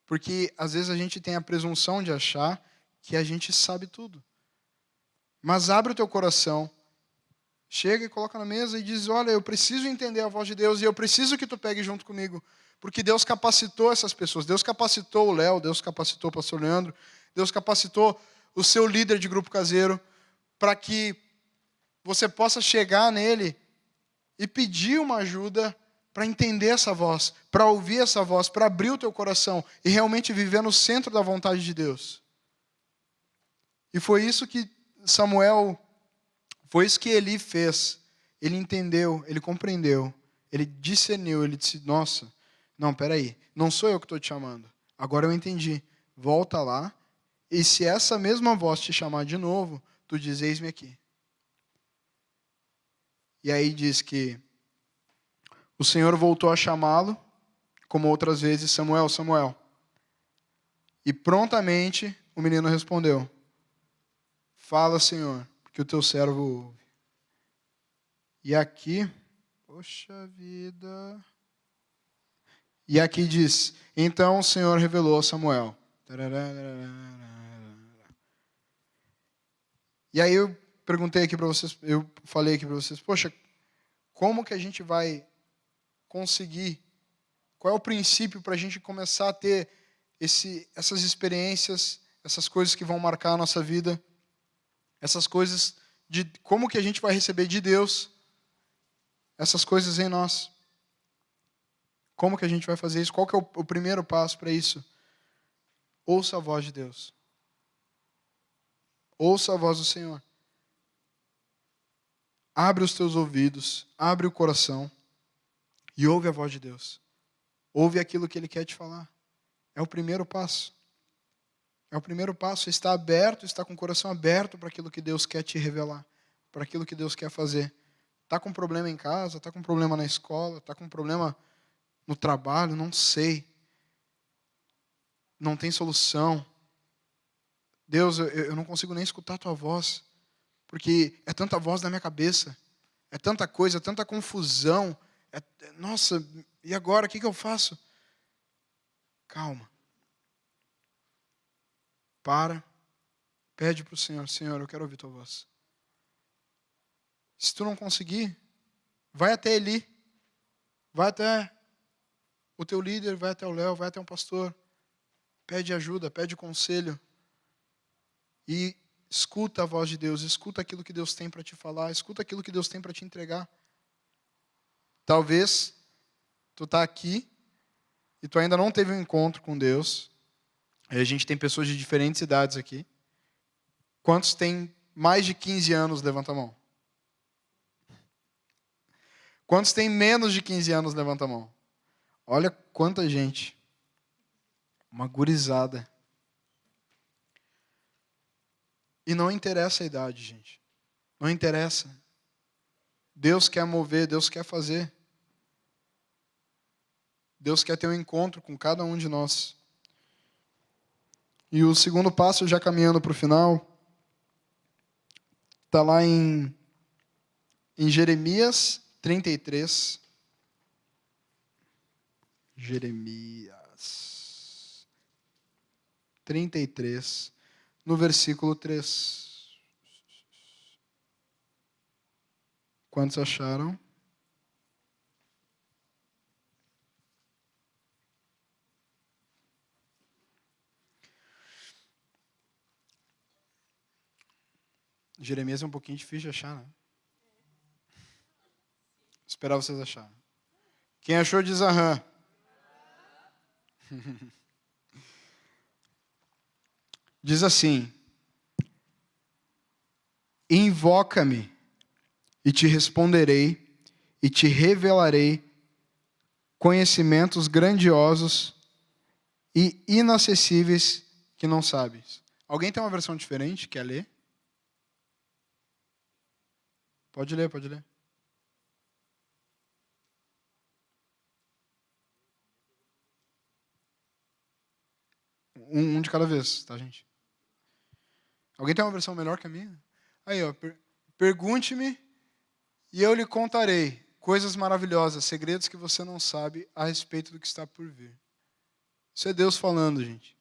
Porque às vezes a gente tem a presunção de achar que a gente sabe tudo. Mas abre o teu coração Chega e coloca na mesa e diz, olha, eu preciso entender a voz de Deus e eu preciso que tu pegue junto comigo. Porque Deus capacitou essas pessoas. Deus capacitou o Léo, Deus capacitou o pastor Leandro, Deus capacitou o seu líder de grupo caseiro para que você possa chegar nele e pedir uma ajuda para entender essa voz, para ouvir essa voz, para abrir o teu coração e realmente viver no centro da vontade de Deus. E foi isso que foi isso que Eli fez. Ele entendeu, ele compreendeu, ele discerniu, ele disse, nossa, não, peraí, não sou eu que estou te chamando. Agora eu entendi. Volta lá, e se essa mesma voz te chamar de novo, tu diz, eis-me aqui. E aí diz que o Senhor voltou a chamá-lo, como outras vezes, Samuel, Samuel. E prontamente o menino respondeu, fala, Senhor, porque o teu servo ouve. E aqui, poxa vida. E aqui diz, então o Senhor revelou a Samuel. E aí eu perguntei aqui para vocês, eu falei aqui para vocês, poxa, como que a gente vai conseguir, qual é o princípio para a gente começar a ter essas experiências, essas coisas que vão marcar a nossa vida, essas coisas de como que a gente vai receber de Deus essas coisas em nós. Como que a gente vai fazer isso? Qual que é o primeiro passo para isso? Ouça a voz de Deus. Ouça a voz do Senhor. Abre os teus ouvidos, abre o coração e ouve a voz de Deus. Ouve aquilo que Ele quer te falar. É o primeiro passo. É o primeiro passo. Está aberto, está com o coração aberto para aquilo que Deus quer te revelar, para aquilo que Deus quer fazer. Está com problema em casa, está com problema na escola, está com problema no trabalho, não sei. Não tem solução. Deus, eu não consigo nem escutar a tua voz, porque é tanta voz na minha cabeça, é tanta coisa, é tanta confusão. Nossa, e agora, o que eu faço? Calma. Para, pede para o Senhor, Senhor, eu quero ouvir tua voz. Se tu não conseguir, vai até Eli, vai até o teu líder, vai até o Léo, vai até um pastor, pede ajuda, pede conselho e escuta a voz de Deus, escuta aquilo que Deus tem para te falar, escuta aquilo que Deus tem para te entregar. Talvez tu está aqui e tu ainda não teve um encontro com Deus. E a gente tem pessoas de diferentes idades aqui. Quantos têm mais de 15 anos? Levanta a mão. Quantos têm menos de 15 anos? Levanta a mão. Olha quanta gente. Uma gurizada. E não interessa a idade, gente. Não interessa. Deus quer mover, Deus quer fazer. Deus quer ter um encontro com cada um de nós. E o segundo passo, já caminhando para o final, está lá em Jeremias 33. Jeremias 33, no versículo 3. Quantos acharam? Jeremias é um pouquinho difícil de achar, né? Esperar vocês acharem. Quem achou diz aham. Diz assim: invoca-me e te responderei e te revelarei conhecimentos grandiosos e inacessíveis que não sabes. Alguém tem uma versão diferente? Quer ler? Pode ler, pode ler. Um de cada vez, tá, gente? Alguém tem uma versão melhor que a minha? Aí, ó. Pergunte-me e eu lhe contarei coisas maravilhosas, segredos que você não sabe a respeito do que está por vir. Isso é Deus falando, gente.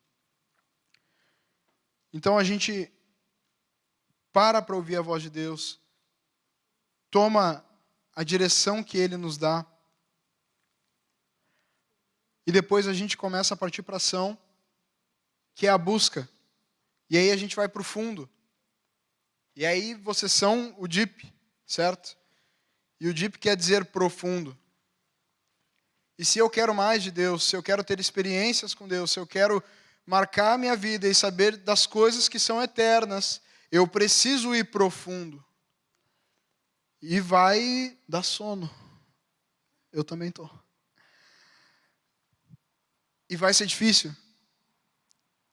Então a gente para ouvir a voz de Deus. toma a direção que Ele nos dá. E depois a gente começa a partir para a ação, que é a busca. E aí a gente vai para o fundo. E aí vocês são o deep, certo? E o deep quer dizer profundo. E se eu quero mais de Deus, se eu quero ter experiências com Deus, se eu quero marcar a minha vida e saber das coisas que são eternas, eu preciso ir profundo. E vai dar sono. Eu também estou. E vai ser difícil.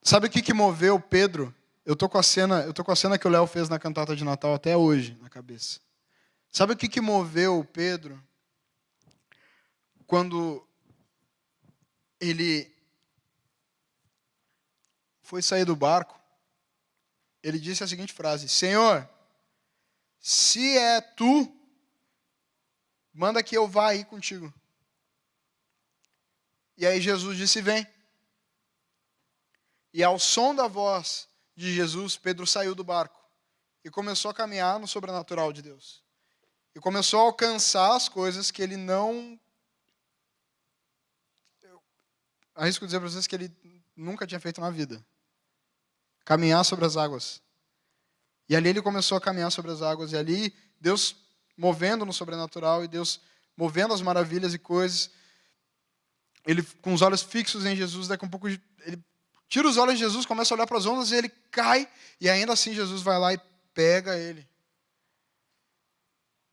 Sabe o que moveu Pedro? Eu tô com a cena que o Léo fez na cantata de Natal até hoje na cabeça. Sabe o que moveu Pedro quando ele foi sair do barco? Ele disse a seguinte frase: Senhor, se é tu, manda que eu vá aí contigo. E aí Jesus disse: vem. E ao som da voz de Jesus, Pedro saiu do barco e começou a caminhar no sobrenatural de Deus. E começou a alcançar as coisas que ele não... Eu arrisco dizer para vocês que ele nunca tinha feito na vida. Caminhar sobre as águas. E ali ele começou a caminhar sobre as águas. E ali Deus movendo no sobrenatural e Deus movendo as maravilhas e coisas. Ele com os olhos fixos em Jesus, daqui a um pouco ele tira os olhos de Jesus, começa a olhar para as ondas e ele cai. E ainda assim Jesus vai lá e pega ele.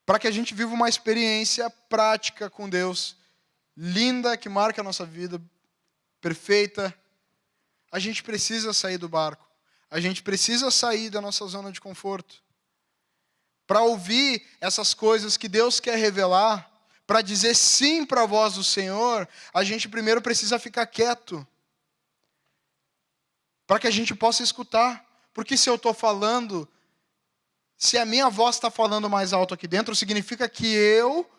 Para que a gente viva uma experiência prática com Deus, linda, que marca a nossa vida, perfeita, a gente precisa sair do barco. A gente precisa sair da nossa zona de conforto. Para ouvir essas coisas que Deus quer revelar, para dizer sim para a voz do Senhor, a gente primeiro precisa ficar quieto. Para que a gente possa escutar. Porque se eu estou falando, se a minha voz está falando mais alto aqui dentro, significa que eu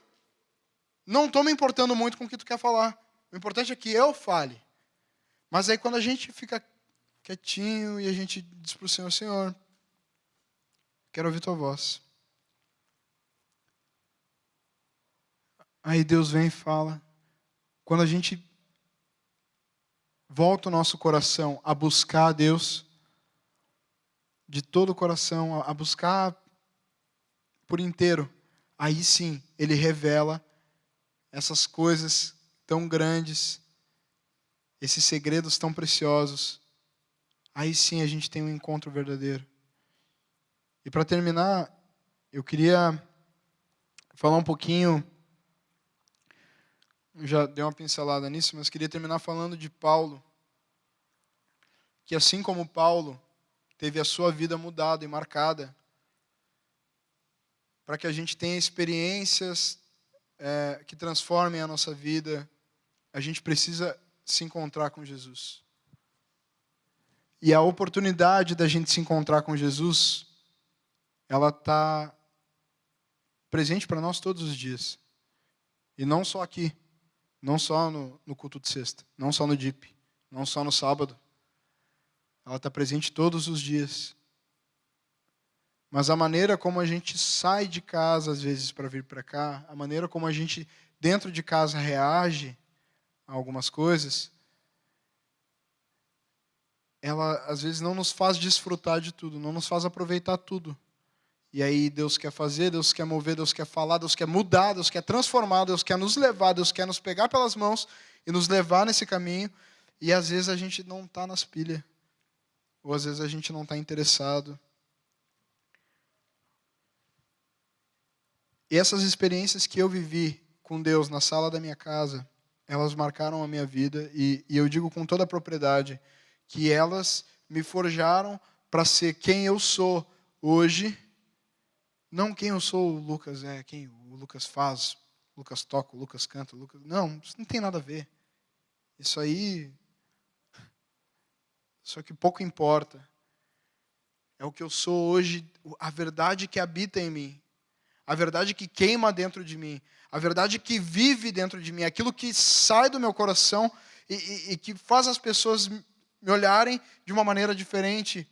não estou me importando muito com o que tu quer falar. O importante é que eu fale. Mas aí quando a gente fica quietinho e a gente diz para o Senhor: Senhor, quero ouvir tua voz. Aí Deus vem e fala. Quando a gente volta o nosso coração a buscar a Deus, de todo o coração, a buscar por inteiro, aí sim, Ele revela essas coisas tão grandes, esses segredos tão preciosos. Aí sim a gente tem um encontro verdadeiro. E para terminar, eu queria falar um pouquinho, já dei uma pincelada nisso, mas queria terminar falando de Paulo, que assim como Paulo teve a sua vida mudada e marcada, para que a gente tenha experiências que transformem a nossa vida, a gente precisa se encontrar com Jesus. E a oportunidade da gente se encontrar com Jesus, ela está presente para nós todos os dias. E não só aqui, não só no culto de sexta, não só no DIP, não só no sábado. Ela está presente todos os dias. Mas a maneira como a gente sai de casa, às vezes, para vir para cá, a maneira como a gente, dentro de casa, reage a algumas coisas, ela, às vezes, não nos faz desfrutar de tudo, não nos faz aproveitar tudo. E aí Deus quer fazer, Deus quer mover, Deus quer falar, Deus quer mudar, Deus quer transformar, Deus quer nos levar, Deus quer nos pegar pelas mãos e nos levar nesse caminho. E às vezes a gente não está nas pilhas. Ou às vezes a gente não está interessado. E essas experiências que eu vivi com Deus na sala da minha casa, elas marcaram a minha vida. E eu digo com toda a propriedade que elas me forjaram para ser quem eu sou hoje. Não quem eu sou, o Lucas é, quem o Lucas faz, o Lucas toca, o Lucas canta, o Lucas... Não, isso não tem nada a ver. Isso aí... Só que pouco importa. É o que eu sou hoje, a verdade que habita em mim. A verdade que queima dentro de mim. A verdade que vive dentro de mim. Aquilo que sai do meu coração e que faz as pessoas me olharem de uma maneira diferente.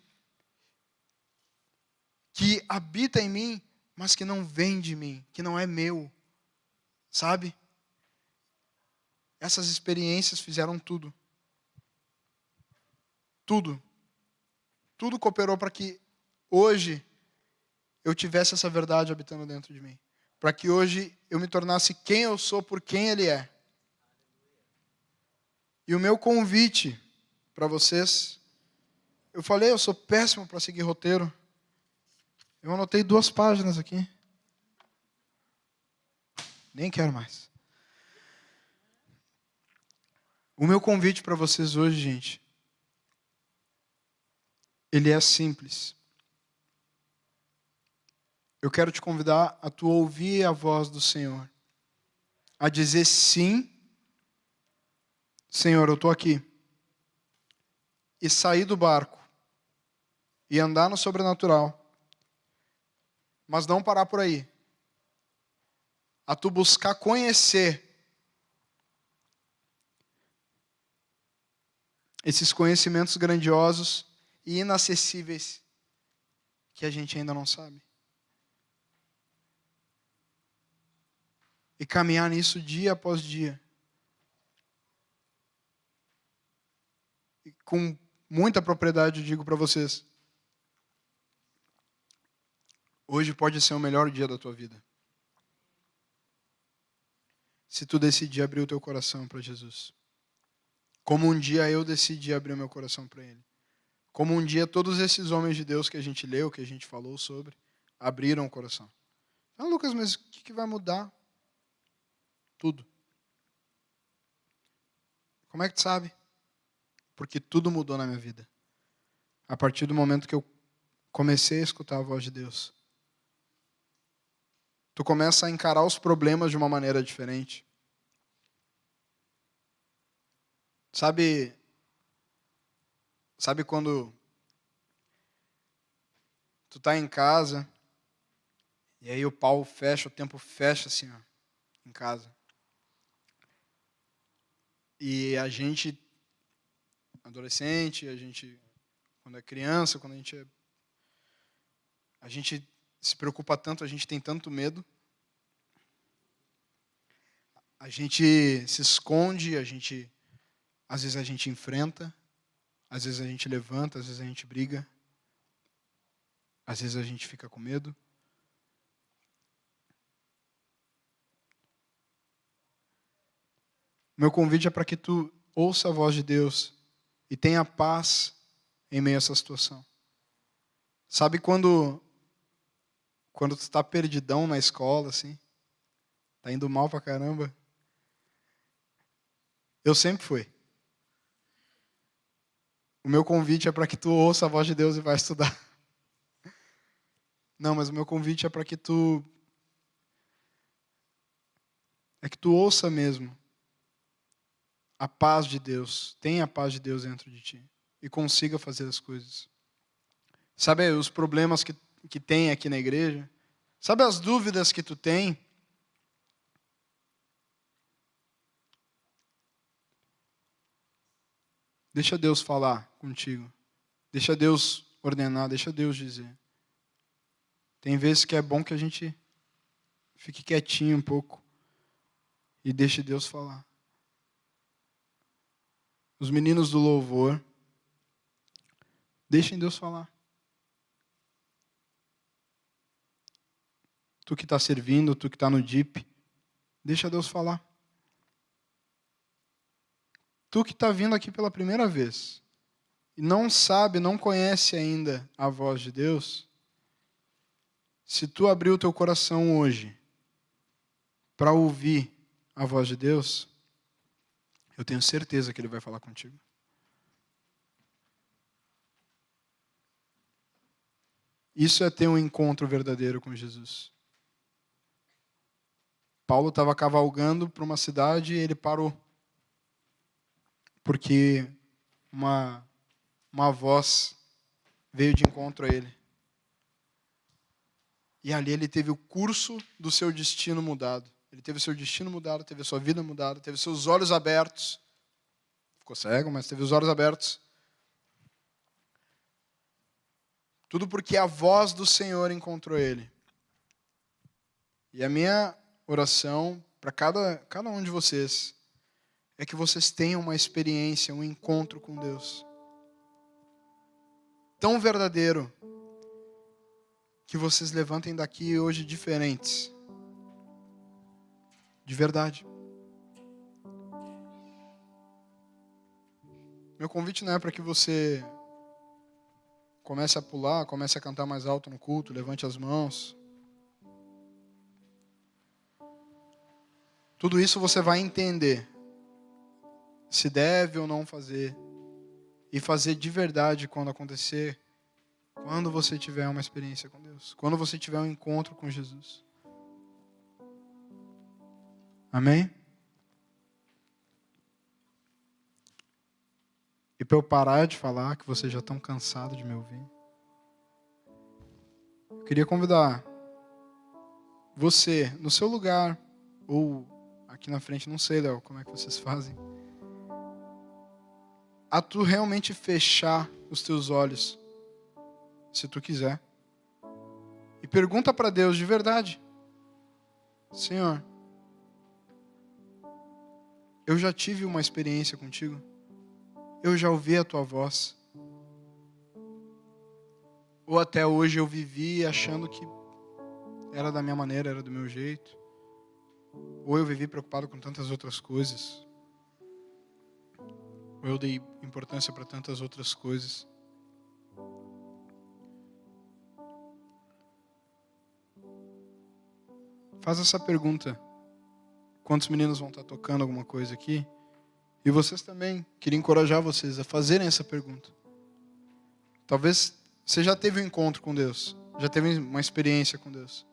Que habita em mim mas que não vem de mim, que não é meu, sabe? Essas experiências fizeram tudo. Tudo. Tudo cooperou para que hoje eu tivesse essa verdade habitando dentro de mim. Para que hoje eu me tornasse quem eu sou por quem Ele é. E o meu convite para vocês, eu falei, eu sou péssimo para seguir roteiro. Eu anotei 2 páginas aqui. Nem quero mais. O meu convite para vocês hoje, gente, ele é simples. Eu quero te convidar a tu ouvir a voz do Senhor. A dizer sim, Senhor, eu estou aqui. E sair do barco. E andar no sobrenatural. Mas não parar por aí. A tu buscar conhecer esses conhecimentos grandiosos e inacessíveis que a gente ainda não sabe. E caminhar nisso dia após dia. E com muita propriedade eu digo para vocês. Hoje pode ser o melhor dia da tua vida. Se tu decidir abrir o teu coração para Jesus. Como um dia eu decidi abrir o meu coração para Ele. Como um dia todos esses homens de Deus que a gente leu, que a gente falou sobre, abriram o coração. Ah, Lucas, mas o que vai mudar? Tudo. Como é que tu sabe? Porque tudo mudou na minha vida. A partir do momento que eu comecei a escutar a voz de Deus. Tu começa a encarar os problemas de uma maneira diferente. Sabe quando tu tá em casa e aí o pau fecha, o tempo fecha assim, ó, em casa. E a gente, adolescente, a gente, quando é criança, a gente se preocupa tanto, a gente tem tanto medo. A gente se esconde, às vezes a gente enfrenta, às vezes a gente levanta, às vezes a gente briga, às vezes a gente fica com medo. Meu convite é para que tu ouça a voz de Deus e tenha paz em meio a essa situação. Sabe quando tu está perdidão na escola, assim, tá indo mal pra caramba? Eu sempre fui. O meu convite é para que tu ouça a voz de Deus e vá estudar. Não, mas o meu convite é para que tu ouça mesmo a paz de Deus, tenha a paz de Deus dentro de ti e consiga fazer as coisas. Sabe os problemas que tem aqui na igreja? Sabe as dúvidas que tu tem? Deixa Deus falar contigo. Deixa Deus ordenar, deixa Deus dizer. Tem vezes que é bom que a gente fique quietinho um pouco e deixe Deus falar. Os meninos do louvor, deixem Deus falar. Tu que está servindo, tu que está no DIP, deixa Deus falar. Tu que está vindo aqui pela primeira vez e não sabe, não conhece ainda a voz de Deus, se tu abrir o teu coração hoje para ouvir a voz de Deus, eu tenho certeza que Ele vai falar contigo. Isso é ter um encontro verdadeiro com Jesus. Paulo estava cavalgando para uma cidade e ele parou. Porque uma voz veio de encontro a ele. E ali ele teve o curso do seu destino mudado. Ele teve o seu destino mudado, teve a sua vida mudada, teve seus olhos abertos. Ficou cego, mas teve os olhos abertos. Tudo porque a voz do Senhor encontrou ele. E a minha oração para cada um de vocês é que vocês tenham uma experiência, um encontro com Deus tão verdadeiro que vocês levantem daqui hoje diferentes. De verdade. Meu convite não é para que você comece a pular, comece a cantar mais alto no culto, levante as mãos. Tudo isso você vai entender se deve ou não fazer. E fazer de verdade quando acontecer, quando você tiver uma experiência com Deus. Quando você tiver um encontro com Jesus. Amém? E para eu parar de falar, que vocês já estão cansados de me ouvir, eu queria convidar você, no seu lugar, ou aqui na frente, não sei, Léo, como é que vocês fazem, a tu realmente fechar os teus olhos, se tu quiser, e pergunta para Deus de verdade: Senhor, eu já tive uma experiência contigo, eu já ouvi a tua voz, ou até hoje eu vivi achando que era da minha maneira, era do meu jeito, ou eu vivi preocupado com tantas outras coisas, ou eu dei importância para tantas outras coisas. Faz essa pergunta. Quantos meninos vão estar tocando alguma coisa aqui? E vocês também, queria encorajar vocês a fazerem essa pergunta. Talvez você já teve um encontro com Deus, já teve uma experiência com Deus.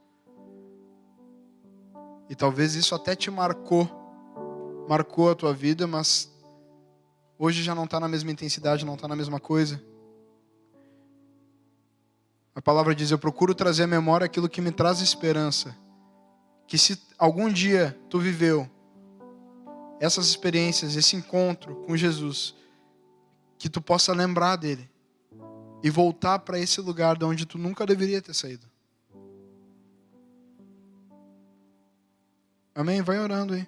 E talvez isso até te marcou a tua vida, mas hoje já não está na mesma intensidade, não está na mesma coisa. A palavra diz: eu procuro trazer à memória aquilo que me traz esperança. Que se algum dia tu viveu essas experiências, esse encontro com Jesus, que tu possa lembrar dele e voltar para esse lugar de onde tu nunca deveria ter saído. Amém? Vai orando aí.